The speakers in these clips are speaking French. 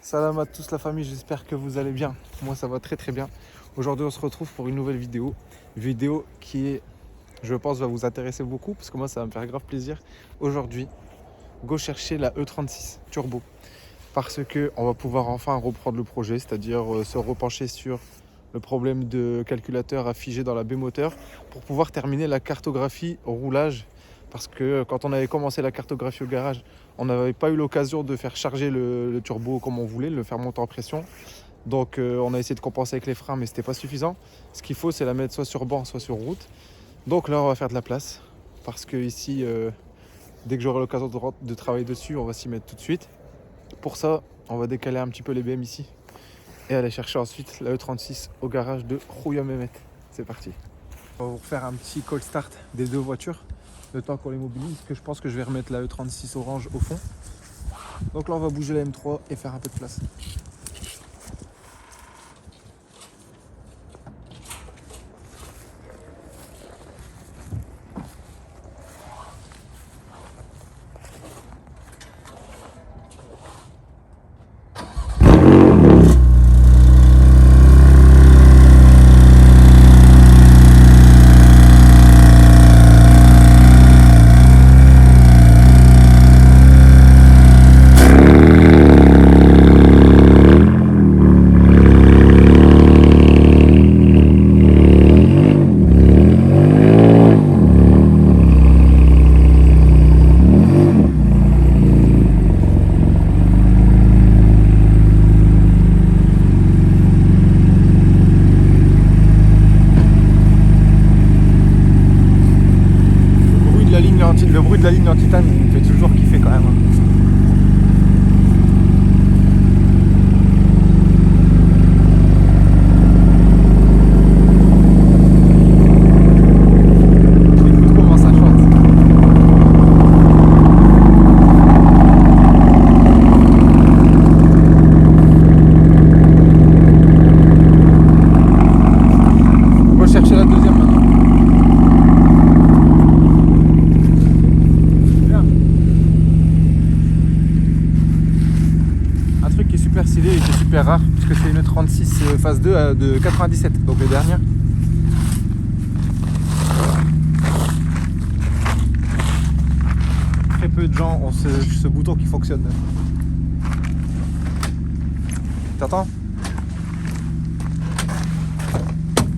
Salam à tous la famille, j'espère que vous allez bien. Moi ça va très très bien. Aujourd'hui on se retrouve pour une nouvelle vidéo. Vidéo qui est, je pense, va vous intéresser beaucoup parce que moi ça va me faire grave plaisir. Aujourd'hui, go chercher la E36 Turbo. Parce qu'on va pouvoir enfin reprendre le projet, c'est-à-dire se repencher sur le problème de calculateur à figer dans la baie moteur pour pouvoir terminer la cartographie roulage. Parce que quand on avait commencé la cartographie au garage, on n'avait pas eu l'occasion de faire charger le turbo comme on voulait, le faire monter en pression. Donc on a essayé de compenser avec les freins, mais c'était pas suffisant. Ce qu'il faut, c'est la mettre soit sur bord, soit sur route. Donc là, on va faire de la place. Parce que ici, dès que j'aurai l'occasion de travailler dessus, on va s'y mettre tout de suite. Pour ça, on va décaler un petit peu les BM ici. Et aller chercher ensuite la E36 au garage de Khouya Mehmet. C'est parti. On va vous refaire un petit call start des deux voitures. Le temps qu'on les mobilise, que je pense que je vais remettre la E36 orange au fond. Donc là on va bouger la M3 et faire un peu de place. Le bruit de la ligne en titane me fait toujours kiffer quand même. Écoute comment ça chante. On va chercher la deuxième maintenant. Super stylé et qui est super rare puisque c'est une 36 phase 2 de 97, donc les dernières. Très peu de gens ont ce bouton qui fonctionne. T'entends?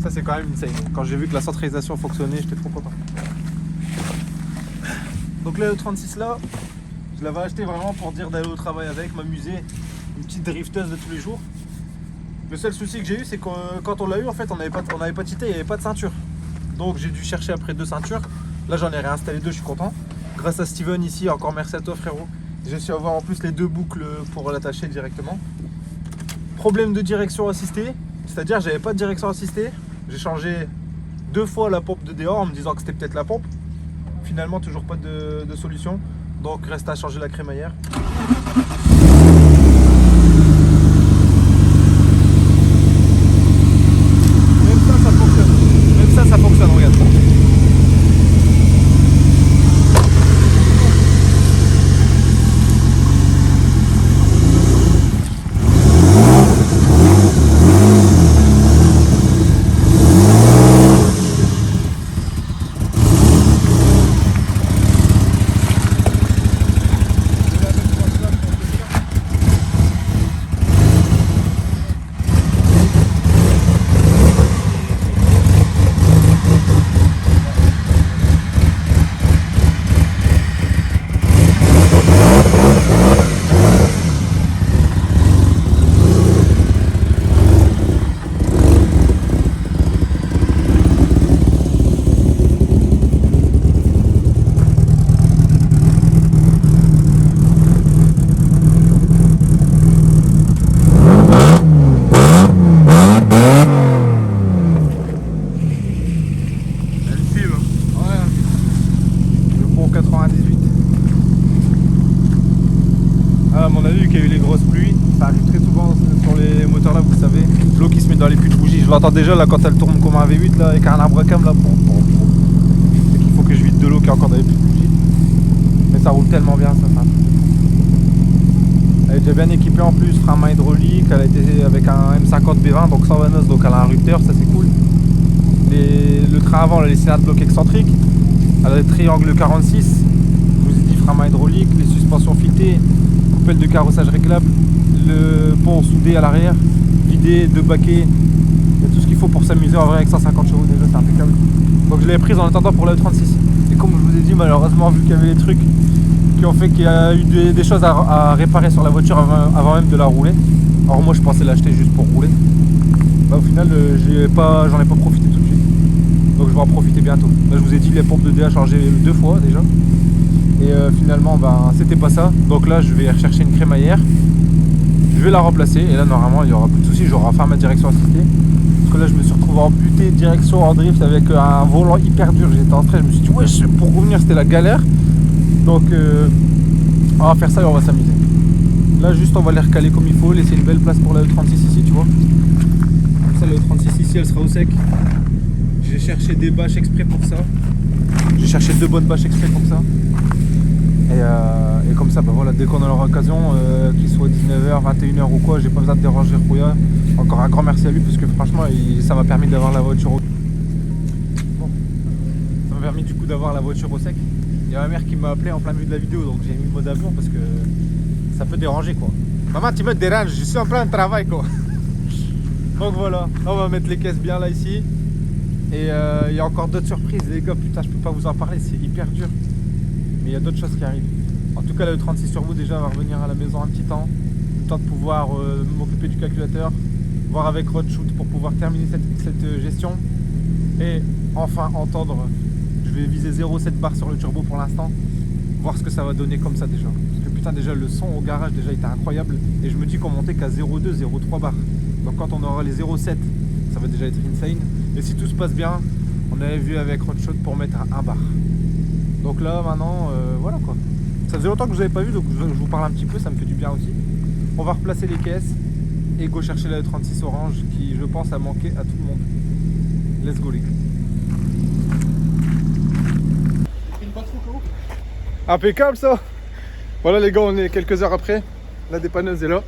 Ça c'est quand même insane. Quand j'ai vu que la centralisation fonctionnait, j'étais trop content. Donc la E36 là, je l'avais acheté vraiment pour dire d'aller au travail avec, m'amuser. Une petite drifteuse de tous les jours. Le seul souci que j'ai eu, c'est que quand on l'a eu, en fait, on n'avait pas tité, il n'y avait pas de ceinture. Donc j'ai dû chercher après deux ceintures. Là, j'en ai réinstallé deux, je suis content. Grâce à Steven ici, encore merci à toi frérot. J'ai su avoir en plus les deux boucles pour l'attacher directement. Problème de direction assistée, c'est-à-dire j'avais pas de direction assistée. J'ai changé deux fois la pompe de dehors en me disant que c'était peut-être la pompe. Finalement, toujours pas de solution. Donc reste à changer la crémaillère. Ça fonctionne, regarde. Dans les puits de bougie, je l'entends déjà là quand elle tourne comme un V8 là avec un arbre à cam là. C'est qu'il faut que je vide de l'eau qui est encore dans les puits de bougie. Mais ça roule tellement bien ça. Elle est déjà bien équipée en plus, frein à main hydraulique, elle a été avec un M50 B20, donc 120 os, donc elle a un rupteur, ça c'est cool. Le train avant, elle a les cylindres blocs excentriques, elle a des triangles 46, je vous ai dit frein à main hydraulique, les suspensions fitées, coupelle de carrossage réglable, le pont soudé à l'arrière, vidé, 2 baquets, il y a tout ce qu'il faut pour s'amuser en vrai avec 150 chevaux déjà, c'est impeccable. Donc je l'ai prise en attendant pour la E36. Et comme je vous ai dit, malheureusement, vu qu'il y avait des trucs qui ont fait qu'il y a eu des choses à réparer sur la voiture avant même de la rouler. Alors moi je pensais l'acheter juste pour rouler. Bah, au final j'en ai pas profité tout de suite. Donc je vais en profiter bientôt. Là je vous ai dit les pompes de dé à changer 2 fois déjà. Et finalement c'était pas ça. Donc là je vais rechercher une crémaillère. Je vais la remplacer et là normalement il n'y aura plus de soucis, j'aurai enfin ma direction assistée. Parce que là je me suis retrouvé en butée direction en drift avec un volant hyper dur. J'étais en stress, je me suis dit ouais, pour revenir c'était la galère. Donc on va faire ça et on va s'amuser. Là juste on va les recaler comme il faut, laisser une belle place pour la E36 ici, tu vois. Comme ça la E36 ici elle sera au sec. J'ai cherché des bâches exprès pour ça. J'ai cherché 2 bonnes bâches exprès pour ça. Et comme ça, bah voilà, dès qu'on a l'occasion, qu'il soit 19h, 21h ou quoi, j'ai pas besoin de déranger Rouya. Encore un grand merci à lui parce que franchement ça m'a permis d'avoir la voiture au... Bon. Ça m'a permis du coup d'avoir la voiture au sec. Il y a ma mère qui m'a appelé en plein milieu de la vidéo, donc j'ai mis le mode avion parce que ça peut déranger quoi. Maman, tu me déranges, je suis en plein travail quoi. Donc voilà, là on va mettre les caisses bien là ici. Et il y a encore d'autres surprises les gars, putain je peux pas vous en parler, c'est hyper dur. Mais il y a d'autres choses qui arrivent. En tout cas la E36 sur vous déjà va revenir à la maison un petit temps. Le temps de pouvoir m'occuper du calculateur, voir avec Roadshoot pour pouvoir terminer cette gestion. Et enfin entendre, je vais viser 0,7 bar sur le turbo pour l'instant. Voir ce que ça va donner comme ça déjà. Parce que putain déjà le son au garage déjà était incroyable. Et je me dis qu'on montait qu'à 0,2, 0,3 bar. Donc quand on aura les 0,7, ça va déjà être insane. Et si tout se passe bien, on avait vu avec Roadshoot pour mettre à 1 bar. Donc là maintenant, voilà quoi. Ça faisait longtemps que je vous avais pas vu, donc je vous parle un petit peu, ça me fait du bien aussi. On va replacer les caisses et go chercher la E36 orange qui je pense a manqué à tout le monde. Let's go les gars. Impeccable ça. Voilà les gars, on est quelques heures après. La dépanneuse est là.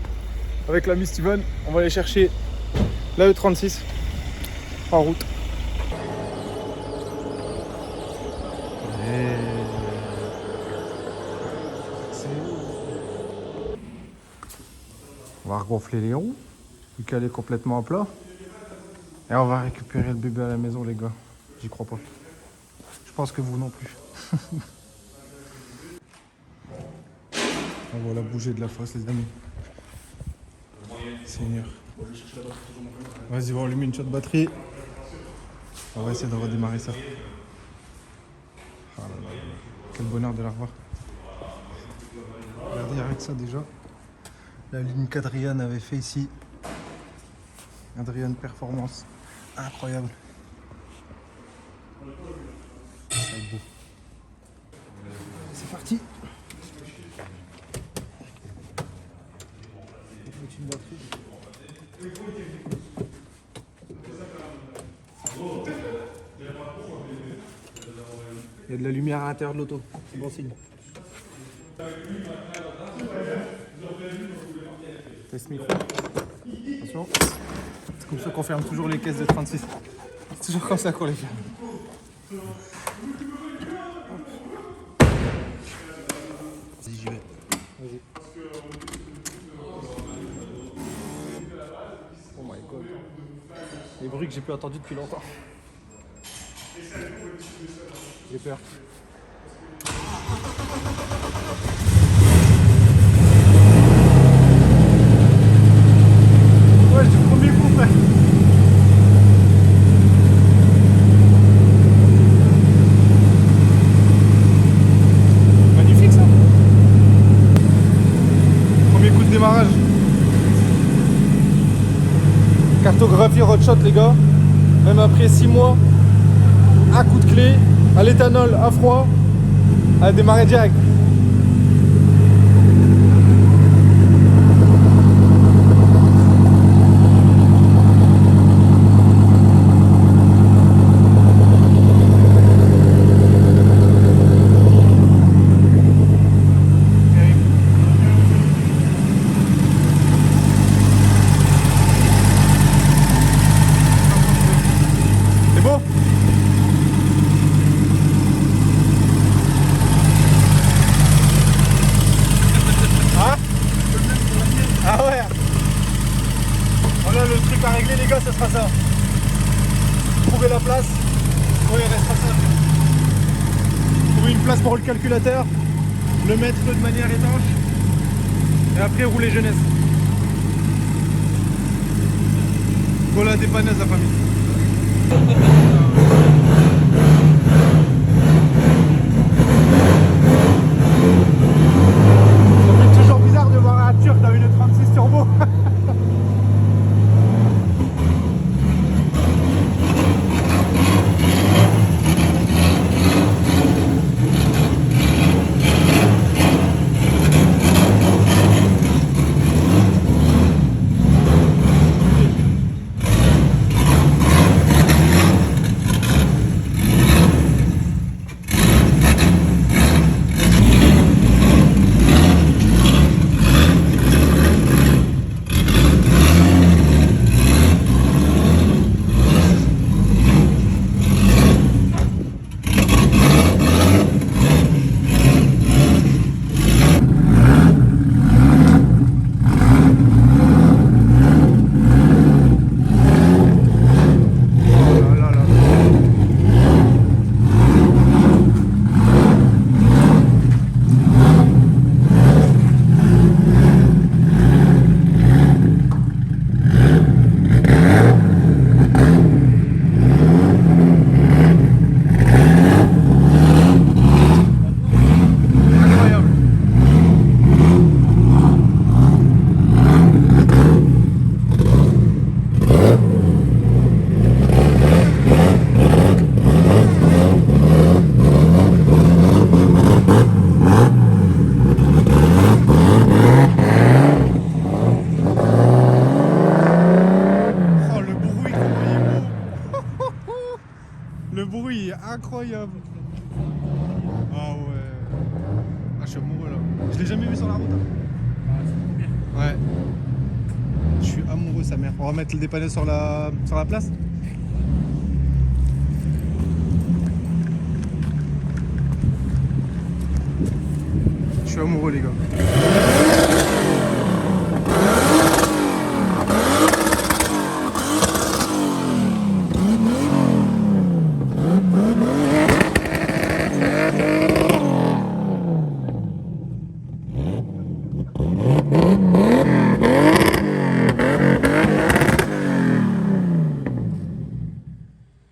Avec l'ami Steven, on va aller chercher la E36 en route. On va regonfler les roues, vu qu'elle est complètement à plat. Et on va récupérer le bébé à la maison les gars. J'y crois pas. Je pense que vous non plus. On va la bouger de la face les amis. Seigneur. Vas-y, on va allumer une shot de batterie. On va essayer de redémarrer ça. Ah là là, quel bonheur de la revoir. Regardez avec ça déjà. La ligne qu'Adrian avait fait ici. Adrian Performance. Incroyable. Ça va être beau. C'est parti. Une batterie. Il y a de la lumière à l'intérieur de l'auto. C'est bon signe. Test micro. Attention. C'est comme ça qu'on ferme toujours les caisses de 36. C'est toujours comme ça qu'on les ferme. Vas-y, j'y vais. Vas-y. Oh my god. Les bruits que j'ai plus entendus depuis longtemps. J'ai peur. Ouais, du premier coup, frère. Magnifique ça. Premier coup de démarrage. Cartographie Roadshoot les gars. Même après 6 mois, un coup de clé, à l'éthanol, à froid, à démarrer direct. à régler les gars, ce sera ça. Trouver la place. Oui, il restera ça. Trouver une place pour le calculateur, le mettre de manière étanche et après rouler jeunesse. Voilà, dépanneuse la famille. Ça fait toujours bizarre de voir un Turc dans une 36 turbo. Le bruit est incroyable. Ah ouais. Ah, je suis amoureux là. Je l'ai jamais vu sur la route. Ouais. Je suis amoureux sa mère. On va mettre le dépanneur sur la place. Je suis amoureux les gars.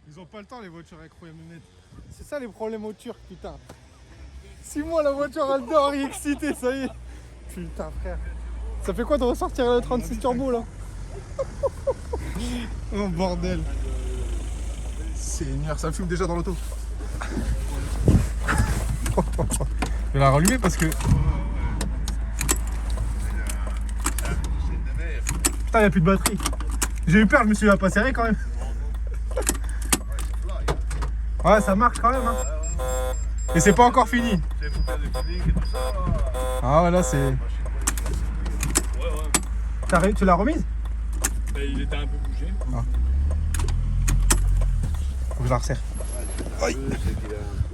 Ils ont pas le temps les voitures incroyables. C'est ça les problèmes aux Turcs, putain. 6 mois la voiture elle dort, elle est excitée, ça y est. Putain frère. Ça fait quoi de ressortir le 36 turbo là? Oh bordel. Seigneur, ça fume déjà dans l'auto. Je vais la rallumer parce que... Putain, il n'y a plus de batterie. J'ai eu peur, je me suis pas serré quand même. Ouais, ça marche quand même. Hein. Et c'est pas encore fini. Ah ouais, là c'est... Tu l'as remise? Il était un peu bougé. Ah. Faut que je la resserre. Aïe.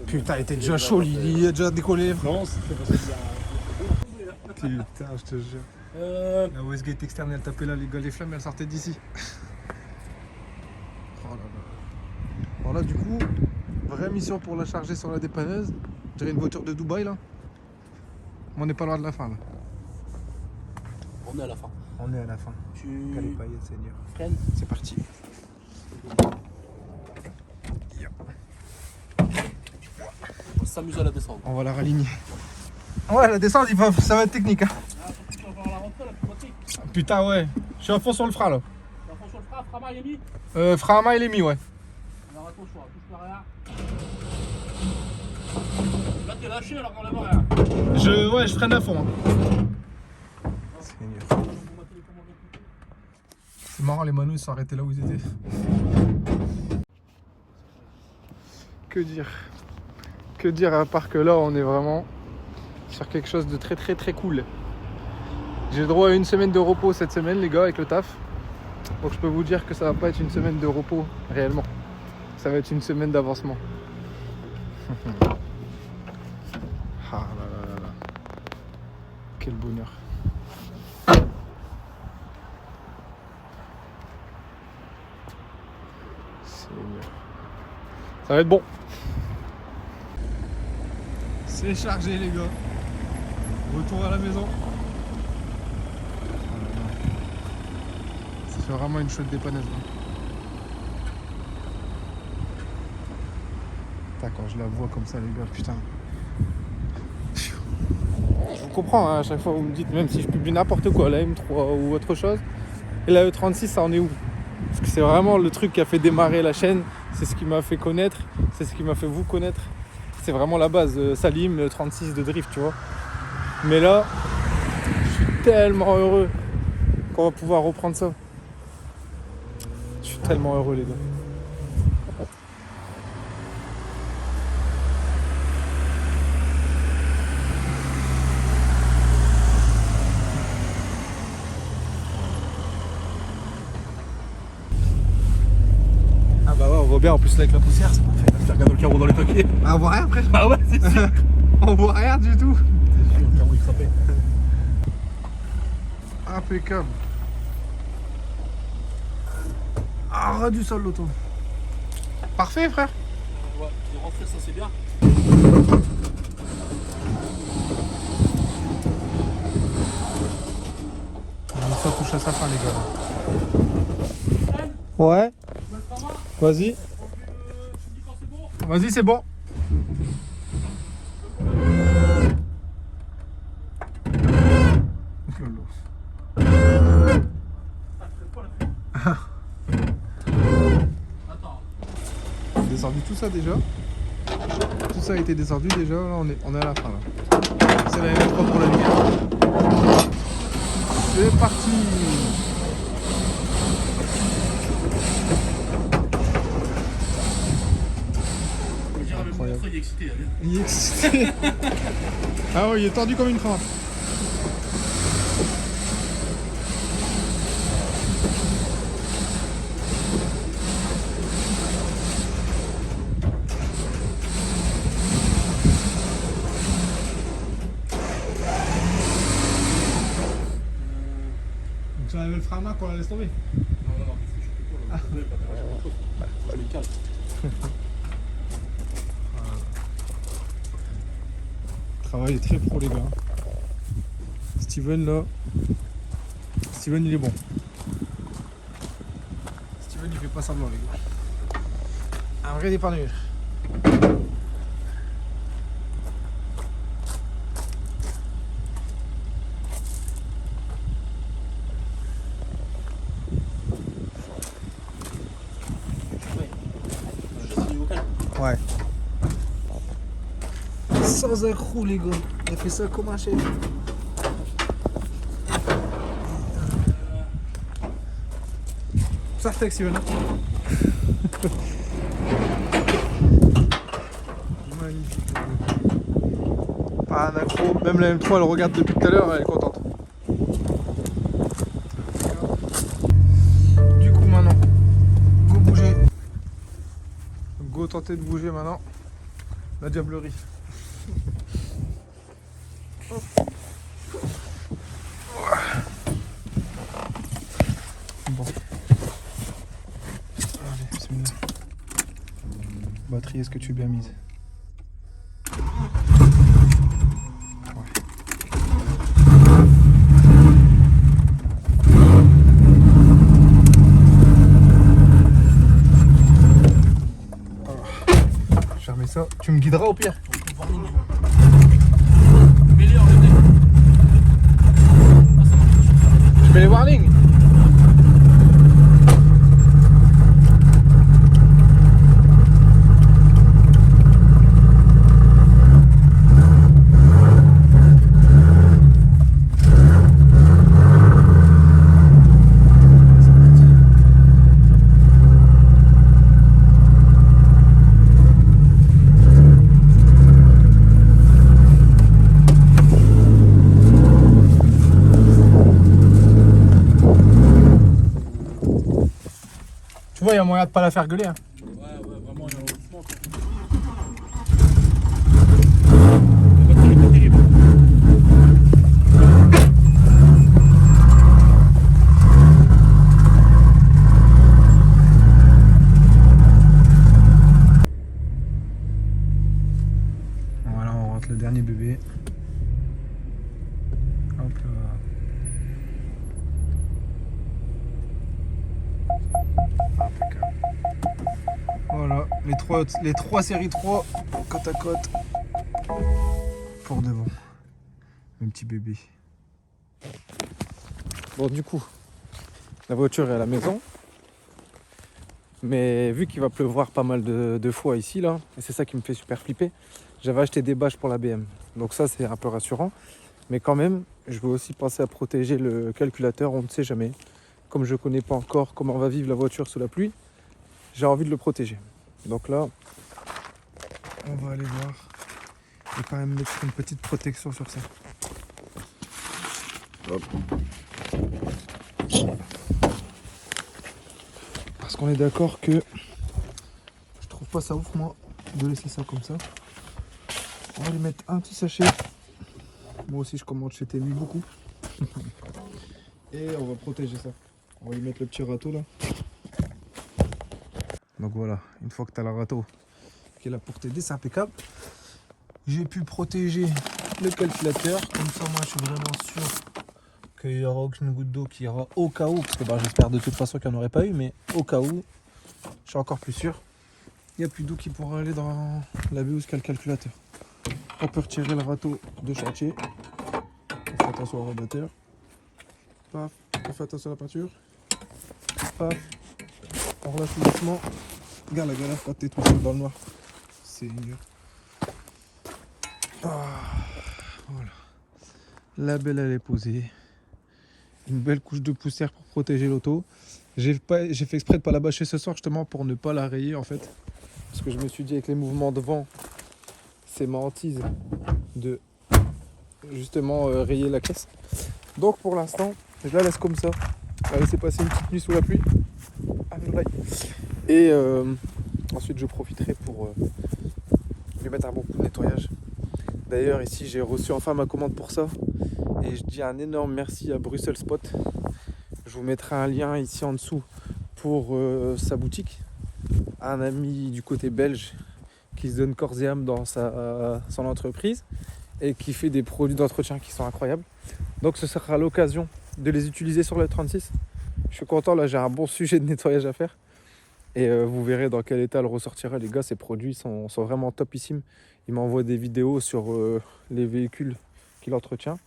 Putain, il était déjà chaud, il a déjà décollé. Non, c'était parce que Putain, je te jure. La Westgate externe, elle tapait là, les gars, les flammes, elles sortaient d'ici. Oh là là. Alors là, du coup, vraie mission pour la charger sur la dépanneuse. Je dirais une voiture de Dubaï là. Mais on n'est pas loin de la fin là. on est à la fin. On est à la fin. Tu Quelle paillettes, Seigneur. freines. C'est parti. On s'amuse à la descendre. On va la raligner. Ouais, la descente, ça va être technique. Hein. Tu vas voir la rentrée, la pneumatique. Putain, ouais. Je suis à fond sur le frein là. Attention, le frein, frein, il est mis. Frein à main, il est mis, ouais. Alors attention, touche pas rien. Là, t'es lâché alors qu'on n'enlève rien. Ouais, je freine à fond. Hein. Seigneur. C'est marrant, les manous sont arrêtés là où ils étaient. Que dire? Que dire à part que là, on est vraiment sur quelque chose de très très très cool. J'ai le droit à une semaine de repos cette semaine, les gars, avec le taf. Donc je peux vous dire que ça va pas être une semaine de repos réellement. Ça va être une semaine d'avancement. Ah là là là là. Quel bonheur. Ça va être bon. C'est chargé les gars. Retour à la maison. Ça fait vraiment une chouette dépanneuse. Putain, quand je la vois comme ça les gars, putain. Je vous comprends, hein, à chaque fois vous me dites, même si je publie n'importe quoi, la M3 ou autre chose, et la E36 ça en est où? Parce que c'est vraiment le truc qui a fait démarrer la chaîne, c'est ce qui m'a fait connaître, c'est ce qui m'a fait vous connaître. C'est vraiment la base, Salim, le 36 de drift, tu vois. Mais là, je suis tellement heureux qu'on va pouvoir reprendre ça. Je suis tellement heureux les gars. Ah bah ouais, on voit bien en plus avec la poussière, ça m'a fait regarder le carreau dans les papiers. Ah, on voit rien après. Ah ouais, c'est sûr. On voit rien du tout. C'est sûr, le carreau il crapait. Impeccable. Ah, ras du sol l'auto. Parfait frère. Ouais, il est rentré, ça c'est bien. Ça touche à sa fin les gars. Ouais. Vas-y. Vas-y, c'est bon. Descendu tout ça déjà. Tout ça a été descendu déjà. Là, on est à la fin là. C'est la M3 pour la lumière. C'est parti. Incroyable. Il est excité, là. Il est excité. Ah ouais, il est tendu comme une crampe. Donc ça avait le frein à main qu'on la laisse tomber. Non, parce que je suis plus court, le calme. Le travail est très pro les gars. Steven là. Steven il est bon. Steven il fait pas semblant les gars. Un vrai dépanneur. Ouais. Sans un crou les gars. Il a fait ça comme un chef. Ça fait Steven. Magnifique. Pas un accro. Même la M3 elle regarde depuis tout à l'heure, elle est contente. Du coup maintenant, go bouger. Go tenter de bouger maintenant. La diablerie. Bon. Allez, bismillah. Batterie, est-ce que tu es bien mise? Fermez ça. Tu me guideras au pire. Je mets les warnings. Tu vois, il y a moyen de pas la faire gueuler. Hein. Ouais, vraiment, il y a un doucement. Voilà, les trois séries 3 côte à côte pour devant. Mes petits bébés. Bon, du coup, la voiture est à la maison. Mais vu qu'il va pleuvoir pas mal de fois ici, là, et c'est ça qui me fait super flipper, j'avais acheté des bâches pour la BM. Donc ça, c'est un peu rassurant. Mais quand même, je veux aussi penser à protéger le calculateur, on ne sait jamais. Comme je ne connais pas encore comment va vivre la voiture sous la pluie, j'ai envie de le protéger. Donc là, on va aller voir et quand même mettre une petite protection sur ça. Hop. Parce qu'on est d'accord que je trouve pas ça ouf, moi, de laisser ça comme ça. On va lui mettre un petit sachet. Moi aussi, je commande chez Temu beaucoup. Et on va protéger ça. On va lui mettre le petit râteau là. Donc voilà, une fois que tu as le râteau qui est là pour t'aider, c'est impeccable. J'ai pu protéger le calculateur. Comme ça, moi, je suis vraiment sûr qu'il n'y aura aucune goutte d'eau qui ira au cas où. Parce que j'espère de toute façon qu'il n'y en aurait pas eu. Mais au cas où, je suis encore plus sûr. Il n'y a plus d'eau qui pourra aller dans la buse qu'a le calculateur. On peut retirer le râteau de chantier. On fait attention au rabatteur. Paf. On fait attention à la peinture. Paf. On relâche tout doucement. Regarde la galère quand t'es tout seul dans le noir. C'est mieux. Ah, voilà. La belle, elle est posée. Une belle couche de poussière pour protéger l'auto. J'ai fait exprès de ne pas la bâcher ce soir justement pour ne pas la rayer en fait. Parce que je me suis dit avec les mouvements de vent, c'est ma hantise de justement rayer la caisse. Donc pour l'instant, je la laisse comme ça. Je vais laisser passer une petite nuit sous la pluie. Et ensuite je profiterai pour lui mettre un bon coup de nettoyage. D'ailleurs ici j'ai reçu enfin ma commande pour ça. Et je dis un énorme merci à Bruxelles Spot. Je vous mettrai un lien ici en dessous pour sa boutique. Un ami du côté belge qui se donne corps et âme dans son entreprise et qui fait des produits d'entretien qui sont incroyables. Donc ce sera l'occasion de les utiliser sur le 36. Je suis content, là j'ai un bon sujet de nettoyage à faire. Et vous verrez dans quel état elle ressortira. Les gars, ces produits sont vraiment topissimes. Ils m'envoient des vidéos sur les véhicules qu'il entretient.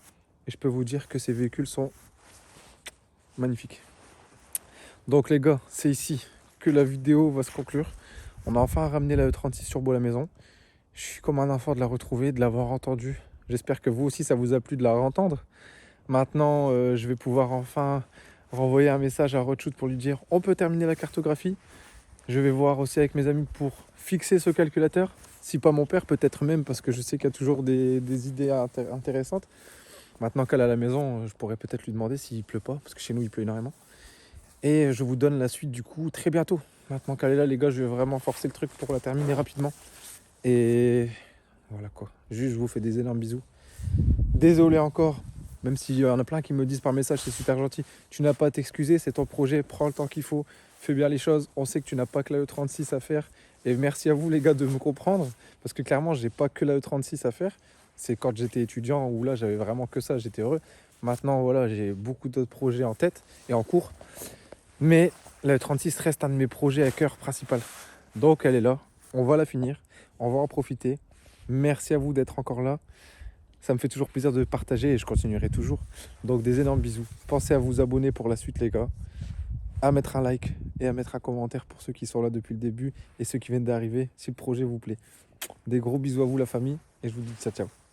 Et je peux vous dire que ces véhicules sont magnifiques. Donc les gars, c'est ici que la vidéo va se conclure. On a enfin ramené la E36 Turbo à la maison. Je suis comme un enfant de la retrouver, de l'avoir entendue. J'espère que vous aussi, ça vous a plu de la réentendre. Maintenant, je vais pouvoir enfin renvoyer un message à Roadshoot pour lui dire on peut terminer la cartographie. Je vais voir aussi avec mes amis pour fixer ce calculateur. Si pas mon père, peut-être même, parce que je sais qu'il y a toujours des idées intéressantes. Maintenant qu'elle est à la maison, je pourrais peut-être lui demander s'il pleut pas, parce que chez nous il pleut énormément. Et je vous donne la suite du coup très bientôt. Maintenant qu'elle est là, les gars, je vais vraiment forcer le truc pour la terminer rapidement. Et voilà quoi. Juste, je vous fais des énormes bisous. Désolé encore, même s'il y en a plein qui me disent par message, c'est super gentil. Tu n'as pas à t'excuser, c'est ton projet, prends le temps qu'il faut, fais bien les choses. On sait que tu n'as pas que la E36 à faire. Et merci à vous les gars de me comprendre, parce que clairement, j'ai pas que la E36 à faire. C'est quand j'étais étudiant où là, j'avais vraiment que ça, j'étais heureux. Maintenant, voilà, j'ai beaucoup d'autres projets en tête et en cours. Mais la E36 reste un de mes projets à cœur principal. Donc elle est là, on va la finir, on va en profiter. Merci à vous d'être encore là. Ça me fait toujours plaisir de partager et je continuerai toujours. Donc des énormes bisous. Pensez à vous abonner pour la suite les gars. À mettre un like et à mettre un commentaire pour ceux qui sont là depuis le début et ceux qui viennent d'arriver si le projet vous plaît. Des gros bisous à vous la famille et je vous dis ciao ciao.